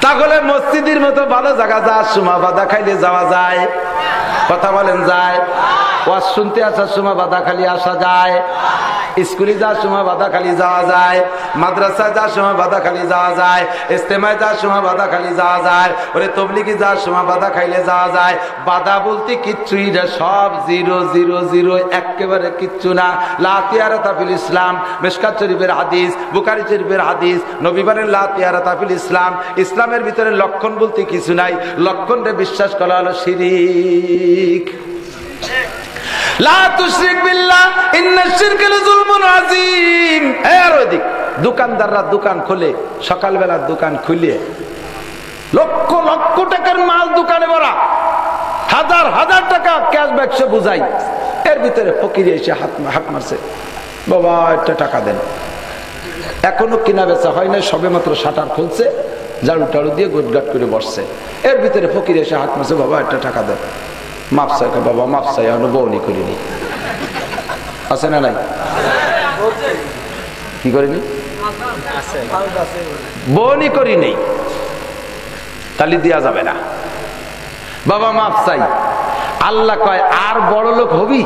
তাহলে মসজিদের মতো ভালো জায়গা যাওয়ার সময় বাধা খাইলে যাওয়া যায়? কথা বলেন, যায়? ওয়াজ শুনতে আসার সময় বাধা খালি আসা যায়? স্কুলে যাওয়ার সময় বাধা খালি যাওয়া যায়? মাদ্রাসায় যাওয়ার সময় বাধা খালি যাওয়া যায়? ইস্তেমায় যাওয়ার সময় বাধা খালি যাওয়া যায়? ওরে তবলিগে যাওয়ার সময় বাধা খাইলে যাওয়া যায়? বাধা বলতে কিচ্ছুই না, সব জিরো জিরো জিরো, একেবারে কিচ্ছু না। লা তিয়ারাতা ফিল ইসলাম, মিশকাত শরীফের হাদিস, বুখারী শরীফের হাদিস, নবী বলেন লা তিয়ারাতা ফিল ইসলাম, ইসলামের ভিতরে লক্ষণ বলতে কিছু নাই। লক্ষণে বিশ্বাস করা হলো শিরক। লা তুশরিক বিল্লাহ ইন্নাশ শিরকা লাযুলমুন আযীম। এর ওদিক দোকানদাররা দোকান খোলে, সকালবেলা দোকান খুলে লক্ষ লক্ষ টাকার মাল দোকানে ভরা, হাজার হাজার টাকা ক্যাশ বাক্সে বুঝাই, এর ভিতরে ফকির এসে হাত মারছে, বাবা একটা টাকা দেন। এখনো কিনা বেচা হয় না, সবে মাত্র শাটার খুলছে, ঝাড়ু টাড়ু দিয়ে গোটগাট করে বসছে, এর ভিতরে ফকির এসে হাত মারছে, বাবা একটা টাকা দেন। মাপ চাই, বাবা মাপ চাই, এখনো বউনি করিনি। আছে না নাই? কি করিনি? বউনি করি নেই, তালি দেওয়া যাবে না। বাবা মাপ চাই। আল্লাহ কয় আর বড় লোক হবি?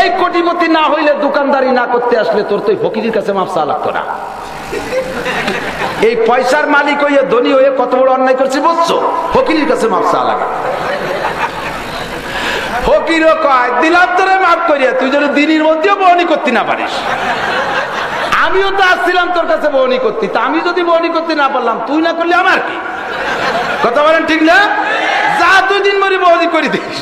এই কোটিপতি না হইলে, দোকানদারি না করতে আসলে তোর তো ফকিরের কাছে মাপ চা লাগতো না। এই পয়সার মালিক হইয়ে ধনী হয়ে কত বড় অন্যায় করছি বুঝছো? ফকিরের কাছে মাপ চা লাগা। ফকিরও কয় দিলাম তোরে মাফ করিয়া, তুই যেন দিনের মধ্যেও বহনি করতে না পারিস। আমিও তো আসছিলাম তোর কাছে বহনি করতে, তা আমি যদি বহনি করতে না পারলাম, তুই না করলে আমার কি? কথা বলেন ঠিক না? যা 2 দিন মরি বহনি করে দিস।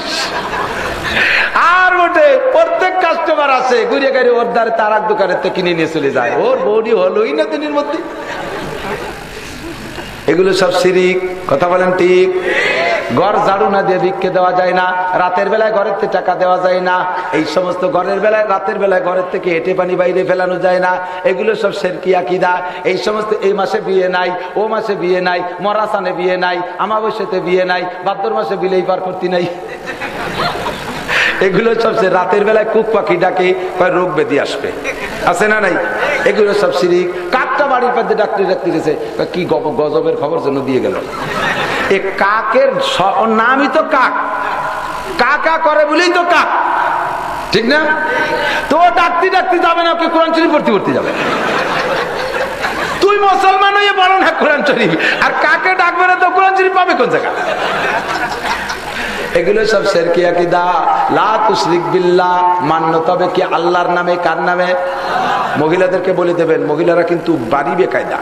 আর ওঠে প্রত্যেক কাস্টমার আসে ঘুরে গাড়ি ওর দ্বারে তার এক দোকানের থেকে কিনে নিয়ে চলে যায়, ওর বহনি হলোই না দিনের মধ্যে। এগুলো সব শিরিক। কথা বলেন ঠিক? ঘর ঝাড়ু না দিয়ে ভিক্ষে দেওয়া যায় না, রাতের বেলায় ঘরের থেকে টাকা দেওয়া যায় না, এই সমস্ত ঘরের বেলায় রাতের বেলায় ঘরের থেকে হেঁটে পানি বাইরে ফেলানো যায় না, এগুলো সব শিরকি আকীদা। এই সমস্ত, এই মাসে বিয়ে নাই, ও মাসে বিয়ে নাই, মরাসানে বিয়ে নাই, আমাবস্যাতে বিয়ে নাই, ভাদ্র মাসে বিলেই পার করতে নাই, এগুলো সব রাতের বেলায় কুক পাখি ডাকে, রোগ ব্যাধি আসবে, আছে না নাই? এগুলো সব শিরিক। কাকটা বাড়ির পাশে ডাক্তার ডাক্তার গেছে, কি গজবের খবর জন্য দিয়ে গেল। এ কাকের নামই তো কাক, কাকা করে বলেই তো কাক, ঠিক না? তো ডাকতে ডাকতে যাবে না, ওকে কোরআন শরীফ পড়তে পড়তে যাবে। তুই মুসলমান হয়ে বলো না কোরআন শরীফ, আর কাকে ডাকবে না তো কোরআন শরীফ পাবে কোন জায়গা? এগুলো সব শিরকি আকীদা। লা তুশরিক বিল্লাহ, মান্য তবে কি আল্লাহর নামে? কার নামে? মহিলাদেরকে বলে দেবেন, মহিলারা কিন্তু বাড়ি বেকায়দা,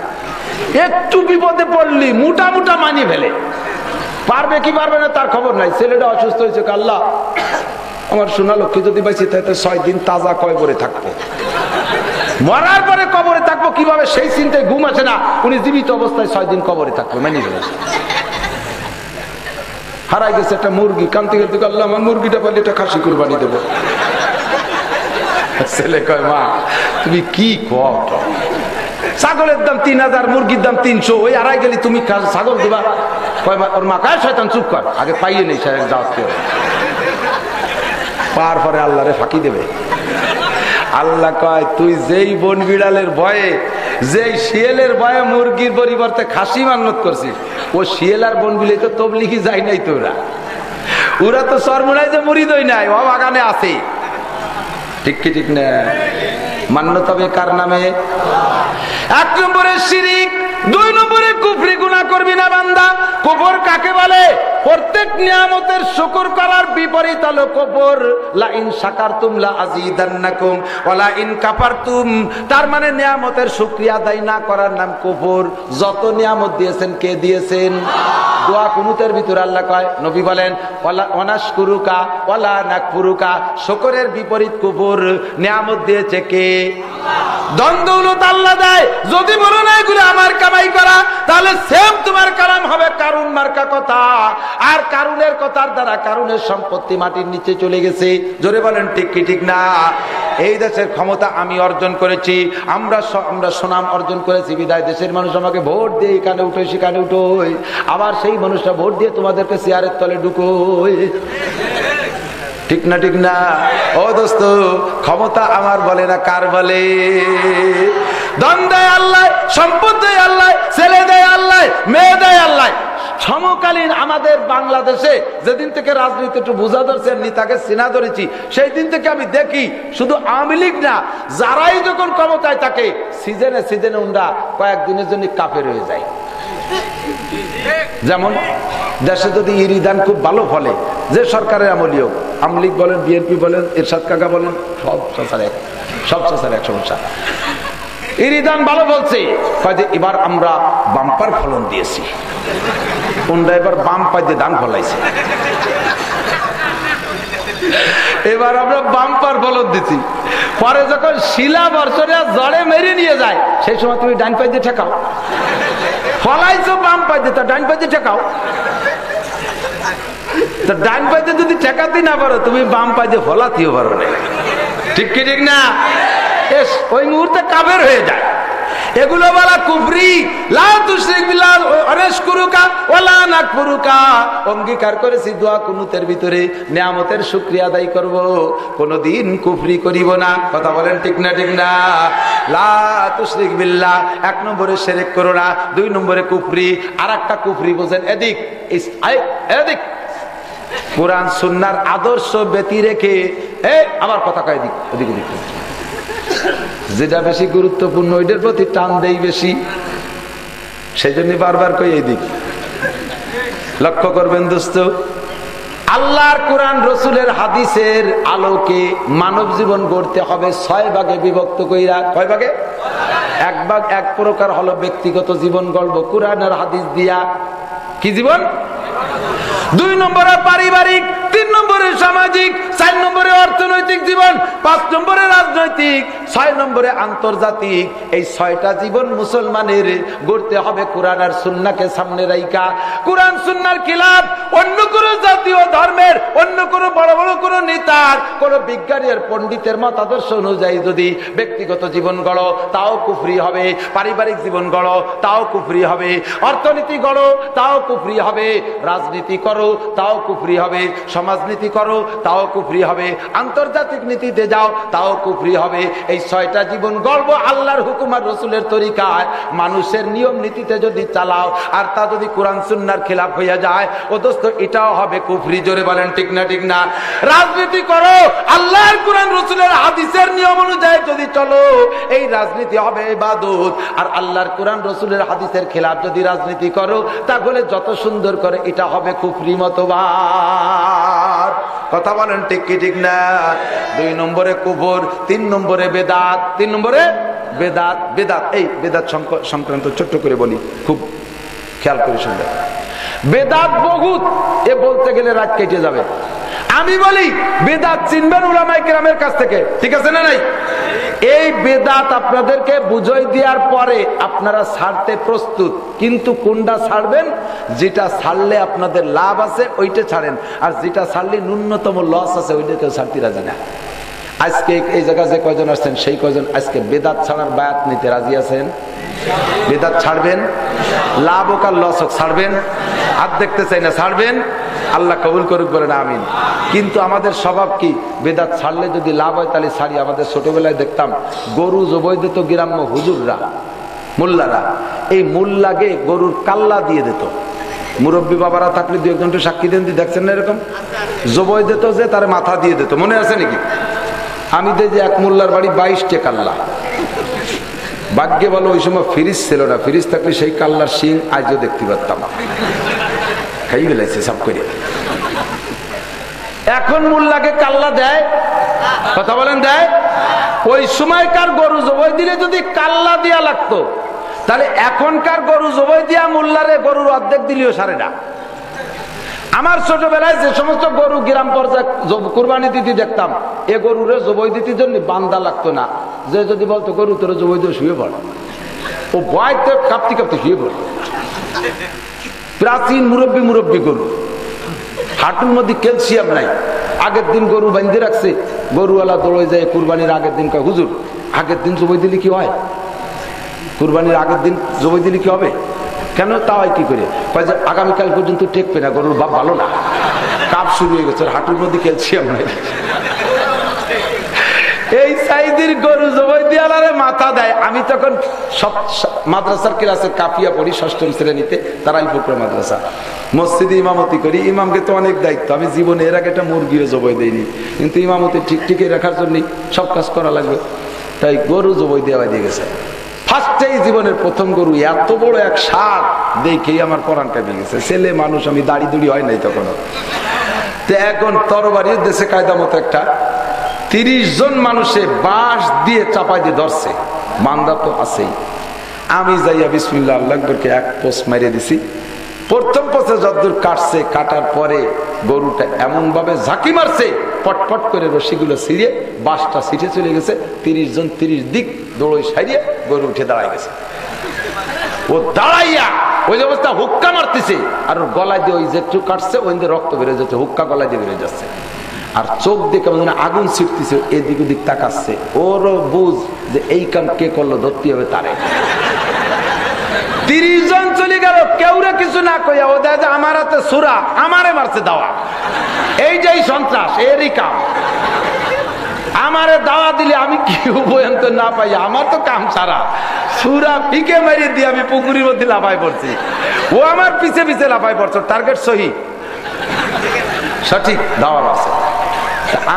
একটু বিপদে পড়লি মোটা মোটা মানিয়ে ফেলে, পারবে কি পারবে না তার খবর নাই। ছেলেটা অসুস্থ হয়েছে, আল্লাহ আমার সোনা লক্ষ্মী যদি বাইছে তাহলে 6 দিন তাজা কবরে থাকবো, মরার পরে কবরে থাকবো কিভাবে সেই চিন্তায় ঘুম আসে না। উনি জীবিত অবস্থায় 6 দিন কবরে থাকবো, মানিয়ে ফেলেছে। হারাই গেছে একটা মুরগি, কান্তি কান্তি, আল্লাহ আমার মুরগিটা পারলে এটা খাসি কুরবানি দেবো। ছেলে কয় মা তুমি কি কও? ছাগলের দাম 3000, মুরগির দাম 300, ওই হারাই গেলি তুমি ছাগল দিবা? ওর মা কয় শয়তান চুপ কর, আগে পাইয়ে নেই যাওয়া পার পরে আল্লাহরে ফাঁকি দেবে। আল্লাহ কয় তুই যেই বন বিড়ালের ভয়ে, যেই শিয়ালের ভয়ে মুরগির পরিবর্তে খাসি মান্নত করছিস, ও শিয়াল আর বন বিড়াল তো তবলিগি যায় নাই তো, ওরা তো সরমুনায় যে মুরিদ হই নাই, ও বাগানে আছে, ঠিক কি ঠিক না? মান্য তবে কার নামে? 1 নম্বরে শিরিক, 2 নম্বরে কুফরি। গুনাহ করবি না বান্দা। কুফর কাকে বলে? প্রত্যেক নিয়ামতের শুকর করার বিপরীত হলো কুফর। লা ইন শাকারতুম লা আযীদান্নাকুম ওয়া লা ইন কাফারতুম, তার মানে নিয়ামতের শুকরিয়া আদায় না করার নাম কুফর। যত নিয়ামত দিয়েছেন কে দিয়েছেন? দোয়া কুনুতের ভিতরে আল্লাহ কয়, নবী বলেন ওয়া নাশকুরুকা ওয়া লা নাকফুরুকা, শুকরের বিপরীত কুফর। নিয়ামত দিয়েছে কে? ধন দৌলত আল্লাহ দেয়। যদি বলো না এগুলো আমার কামাই করা, তাহলে সেম তোমার কালাম হবে কারুন মার্কা কথা। আর কারুনের কথার দ্বারা কারুনের সম্পত্তি মাটির নিচে চলে গেছে। জোরে বলেন ঠিক কি ঠিক না? এই দেশের ক্ষমতা আমি অর্জন করেছি, আমরা সুনাম অর্জন করেছি, বিদায় দেশের মানুষ আমাকে ভোট দিয়ে এখানে উঠো সেখানে উঠো, আবার সেই মানুষটা ভোট দিয়ে তোমাদেরকে চেয়ারের তলে ঢুকোয়, ঠিক না ঠিক না? ও দোস্ত, ক্ষমতা আমার বলে না, কার বলে? ধন দেয় আল্লাহ, সম্পদ দেয় আল্লাহ, ছেলে দেয় আল্লাহ, মেয়ে দেয় আল্লাহ। সমকালীন আমাদের বাংলাদেশে যেদিন থেকে রাজনীতি একটু বোঝা ধরছে, নেতাকে চিনা ধরেছি, সেই দিন থেকে আমি দেখি শুধু আওয়ামী লীগ না, যারাই যখন ক্ষমতায় থাকে সিজনে সিজনে উন্ডা কয়েকদিনের জন্য কাফের হয়ে যায়। যেমন দেশে যদি ইরিদান খুব ভালো ফলে, যে সরকারের আমলি হোক, আওয়ামী লীগ বলেন, বিএনপি বলেন, এরশাদ কাকা বলেন, সব চাচার এক সমস্যা। ইরিদান ভালো বলছে, এবার আমরা বাম্পার ফলন দিয়েছি, কোনটা এবার বাম পাইতে ধান ফলাইছে, এবার আমরা বাম্পার ফলন দিচ্ছি। পরে যখন শিলা বর্ষরে জড়ে মেরে নিয়ে যায়, সেই সময় তুমি ডান পাইতে ঠেকাও, ফলাইছো বাম পাইতে, তা ডান পাইতে ঠেকাও। ডান পাইতে যদি ঠেকাতে না পারো, তুমি বাম পাইতে ফলাতেও পারো না। ঠিক কি ঠিক না? ওই মুহূর্তে কাফের হয়ে যায়। এগুলো বলা কুফরি। লা তুশরিক বিল্লাহ আনাশকুরুকা ওয়ালা নাকফুরুকা। অঙ্গীকার করেছি দোয়া কুনুতের ভিতরে নিয়ামতের শুকরিয়া আদায় করব, কোনদিন কুফরি করিব না। কথা বলেন ঠিক না ঠিক না? লা তুশরিক বিল্লাহ, এক নম্বরে শিরক করো না, দুই নম্বরে কুফরি। আর একটা কুফরি বোঝেন, এদিক এদিক কোরআন সুন্নাহর আদর্শ ব্যতি রেখে আমার কথা কয় দিক ওদিক ওদিক, যেটা বেশি গুরুত্বপূর্ণ ওইটার প্রতি টান দেই বেশি, সেই জন্য বারবার কই এই দিক। লক্ষ্য করবেন দোস্ত, আল্লাহর কোরআন রসুলের হাদিসের আলোকে মানব জীবন গড়তে হবে 6 ভাগে বিভক্ত কইরা। কয় ভাগে? 1 ভাগ, এক প্রকার হলো ব্যক্তিগত জীবন গড়ব কোরআন আর হাদিস দিয়া। কি জীবন? 2 নম্বরে পারিবারিক, 3 নম্বরে সামাজিক, 4 নম্বরে অর্থনৈতিক জীবন, 5 নম্বরে রাজনৈতিক, 6 নম্বরে আন্তর্জাতিক। এই 6টা জীবন মুসলমানের গড়তে হবে কোরআন আর সুন্নাহকে সামনে রাইখা। কোরআন সুন্নাহর খিলাফ অন্য কোন জাতীয় ধর্মের, অন্য কোন বড় বড় কোন নেতার, কোন বিজ্ঞানীর, পণ্ডিতের মতাদর্শ অনুযায়ী যদি ব্যক্তিগত জীবন গড়ো, তাও কুফরি হবে। পারিবারিক জীবন গড়ো, তাও কুফরি হবে। অর্থনীতি গড়ো, তাও কুফরি হবে। রাজনীতি করো, তাও কুফরি হবে। সমাজনীতি করো, তাও কুফরি হবে। আন্তর্জাতিক নীতিতে যাও, তাও কুফরি হবে। এই 6টা জীবন গড়ব আল্লাহর হুকুম আর রসুলের তরিকায়। মানুষের নিয়ম নীতিতে যদি চালাও আর তা যদি কোরআন সুন্নাহর খেলাফ হইয়া যায়, ও দোস্ত এটাও হবে কুফরি। জোরে বলেন ঠিক না ঠিক না? রাজনীতি করো, আল্লাহর কোরআন রসুলের হাদিসের নিয়ম অনুযায়ী যদি চলো, এই রাজনীতি হবে ইবাদত। আর আল্লাহর কোরআন রসুলের হাদিসের খেলাফ যদি রাজনীতি করো, তাহলে যত সুন্দর করে এটা হবে কুফরি মতবাদ। কথা বলেন ঠিক কি ঠিক না? 2 নম্বরে কুফর, 3 নম্বরে বেদাত। 3 নম্বরে বেদাত। বেদাত, এই বেদাত সংক্রান্ত ছোট্ট করে বলি, খুব খেয়াল করে শুনবেন। বেদাত বহুত, এ বলতে গেলে রাত কেটে যাবে। আমি বলি বেদাত চিনবেন উলামায়ে কেরামের কাছ থেকে, ঠিক আছে না নাই? এই বেদাত আপনাদেরকে বুঝাই দেওয়ার পরে আপনারা ছাড়তে প্রস্তুত, কিন্তু কোনটা ছাড়বেন? যেটা ছাড়লে আপনাদের লাভ আছে ওইটা ছাড়েন, আর যেটা ছাড়লে ন্যূনতম লস আছে ওইটা কেউ ছাড়তে রাজি না। আজকে এই জায়গায় যে কয়জন আসছেন, সেই কয়জন আজকে বেদাত ছাড়ার বায়াত নিতে রাজি আছেন? বেদাত ছাড়বেন? লাভ হোক আর লস হোক ছাড়বেন? হাত দেখতে চাই না, ছাড়বেন? আল্লাহ কবুল করুক, বলেন আমিন। কিন্তু আমাদের স্বভাব কি? বেদাত ছাড়লে যদি লাভ হয় তাহলে ছাড়ি। আমাদের ছোটবেলায় দেখতাম গরু জবাই দিত গ্রাম্য হুজুররা, মোল্লারা। এই মোল্লাকে গরুর কাল্লা দিয়ে দিত। মুরব্বী বাবারা থাকলে 2 একজন সাক্ষী দেন, দেখছেন না এরকম? জবাই দিত যে তার মাথা দিয়ে দিত, মনে আছে নাকি? আমি দেখি এক মোল্লার বাড়ি 22টে কাল্লা। ভাগ্যে বলো ওই সময় ফ্রিজ ছিল না, ফ্রিজ থাকলে সেই কাল্লার শিং আজও দেখতে পারতাম। খাই ফেলাইছে সব করে। এখন মোল্লাকে কাল্লা দেয়? কথা বলেন দেয়? ওই সময়কার গরু জবাই দিলে যদি কাল্লা দিয়া লাগতো, তাহলে এখনকার গরু জবাই দিয়া মোল্লারে গরুর অর্ধেক দিলেও সারে না। আমার ছোটবেলায় যে সমস্ত গরু গ্রাম পর্যায়ে কুরবানি দিতে দেখতাম, এ গরুরে জবাই দিতে জন্য বান্দা লাগতো না। যে যদি বলতো গরু তোর জবাই দিয়ে শুয়ে পড়, ও ভয়তে কাঁপতে কাঁপতে শুয়ে পড়। প্রাচীন মুরব্বী গরু, হাঁটুর মধ্যে ক্যালসিয়াম নাই। আগের দিন গরু বাঁধে রাখছে, গরুওয়ালা দৌড়ে যায় কুরবানির আগের দিন, কয় হুজুর আগের দিন জবাই দিলে কি হয়? কুরবানির আগের দিন জবাই দিলে কি হবে? কেন? তা হয় কি করে? কয় যে আগামীকাল পর্যন্ত টেকবে না, গরুর বাপ ভালো না, কাপ শুরু হয়ে গেছে, হাঁটুর মধ্যে ক্যালসিয়াম নাই। এই সাইদির গরু জবাই দিয়ালারে মাথা দেয়। আমি তখন সব মাদ্রাসার ক্লাসে কাফিয়া পড়ি, 6ম শ্রেণীতে, তারাই ফুকরা মাদ্রাসা, মসজিদে ইমামতি করি। ইমামকে তো অনেক দায়িত্ব, আমি জীবনে এর আগে একটা মুরগিও জবাই দেইনি, কিন্তু ইমামতি ঠিক রাখার জন্য সব কাজ করা লাগবে, তাই গরু জবাই দেওয়া দিয়ে গেছে। ফার্স্টেই জীবনের প্রথম গরু, এত বড় এক ষাঁড় দেখেই আমার পরাণ কাঁপে গেছে। ছেলে মানুষ, আমি দাড়ি দুড়ি হয় নাই তখন। তো এখন তরবারির দেশে কায়দা মতো একটা 30 জন মানুষে বাঁশ দিয়ে চাপাই দিয়ে ধরছে, বান্দা তো আছেই। আমি যাইয়া বিসমিল্লাহ আল্লাহু আকবারকে এক পোস্ট মারিয়ে দিছি। প্রথম পোস্টে যতদূর কাটছে, কাটার পরে গরুটা এমন ভাবে ঝাঁকি মারছে, পটপট করে রশিগুলো ছিঁড়ে বাঁশটা ছিটে চলে গেছে। 30 জন 30 দিক দৌড়ই সারিয়ে গরু উঠে দাঁড়ায় গেছে। ও দাঁড়াইয়া ওই অবস্থা হুক্কা মারতেছে, আর ওর গলায় দিয়ে ওই যে একটু কাটছে ওই রক্ত বেড়ে যাচ্ছে, হুক্কা গলায় দিয়ে বেড়ে যাচ্ছে, আর চোখ দিয়ে কেমন আগুন ছিটতেছে, এদিক ওদিক তাকাচ্ছে। ওরও বুঝ যে এই কাম কে করলো, ধরতে হবে তারে। 30 জন চলে গেল, কেউরে কিছু না কইয়া ও দেখা যায় আমার হাতে সুরা, আমারে মারছে দাওয়া। এই যে সন্ত্রাস, এরই কাম। আমারে দাওয়া দিলে আমি কি উভয়ন্ত না পাই, আমার তো কাম সারা। সুরা পিকে মারিয়ে দিয়ে আমি পুকুরের মধ্যে লাফাই পড়ছি, ও আমার পিছে পিছে লাফাই পড়ছে। টার্গেট সহি, সঠিক, দাওয়া আছে।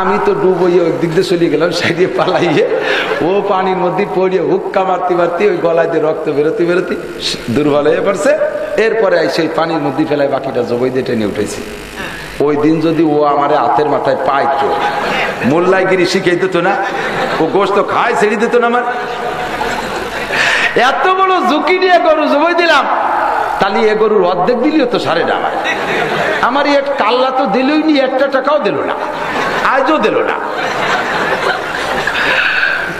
আমি তো ডুবইয়ে ওই দিক দিয়ে চলে গেলাম, সাইডে পালাইয়ে ও পানির মধ্যে পড়িয়ে হুক্কা মারতে মারতে ওই গলায় দিয়ে রক্ত বেরোতে বেরোতে দুর্বল হয়ে পড়ছে। এরপরে সেই পানির মধ্যে ফেলায় বাকিটা জবাই দিয়ে টেনে উঠেছি। ওই দিন যদি ও আমার হাতের মাথায় পাইতো, মোল্লাইগিরি শিখিয়ে দিত না, ও গোস্ত খায় ছেড়ে দিত না। আমার এত বড় ঝুঁকি নিয়ে গরু জবাই দিলাম, তাহলে এ গরুর অর্ধেক দিলেও তো সারে না। আমার এক কাল্লা তো দিলই নি, একটা টাকাও দিল না, আজও দিল না।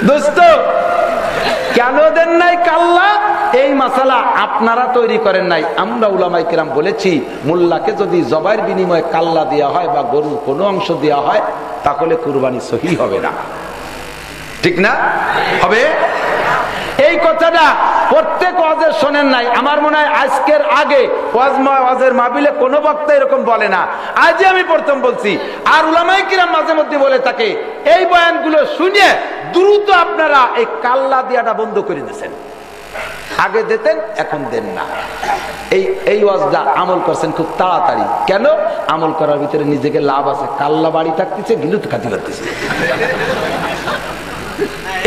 দোস্ত কেন দেন নাই কাল্লা? এই মাসালা আপনারা তৈরি করেন নাই, আমরা উলামায়ে কেরাম বলেছি মোল্লাকে যদি জবাইয়ের বিনিময়ে কাল্লা দেওয়া হয় বা গরুর কোনো অংশ দেওয়া হয়, তাহলে কুরবানি সহি হবে না। ঠিক না? হবে? এই কথাটা প্রত্যেক ওয়াজে শোনেন নাই, আমার মনে হয় আজকের আগে ওয়াজের মাহফিলে কোনো বক্তা এরকম বলে না, আজই আমি প্রথম বলছি। আর উলামায়ে কিরাম মাঝে মধ্যে বলে থাকে, এই বয়ানগুলো শুনে দ্রুত আপনারা এই কাল্লা দিয়াটা বন্ধ করে দিয়েছেন। আগে দিতেন, এখন দেন না। এই ওয়াজটা আমল করছেন খুব তাড়াতাড়ি। কেন? আমল করার ভিতরে নিজেকে লাভ আছে। কাল্লা বাড়ি থাকতেছে, গিলুত খাতি করতেছে,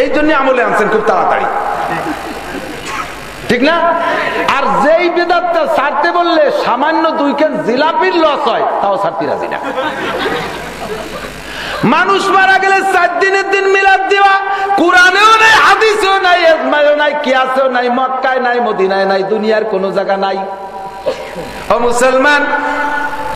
এই জন্য আমলে আনছেন খুব তাড়াতাড়ি। ঠিক না? আর যেই বিদাতটা ছাড়তে বললে সামান্য 2 কেন জিলাপির লস হয়, তাও ছাড়তে রাজি না। মানুষ মারা গেলে 4 দিনের দিন মিলাদ দেওয়া, কোরআনেও নাই, হাদিসেও নাই, ইজমাও নাই, কিয়াসেও নাই, মক্কায় নাই, মদিনায় নাই, দুনিয়ার কোন জায়গা নাই। ও মুসলমান,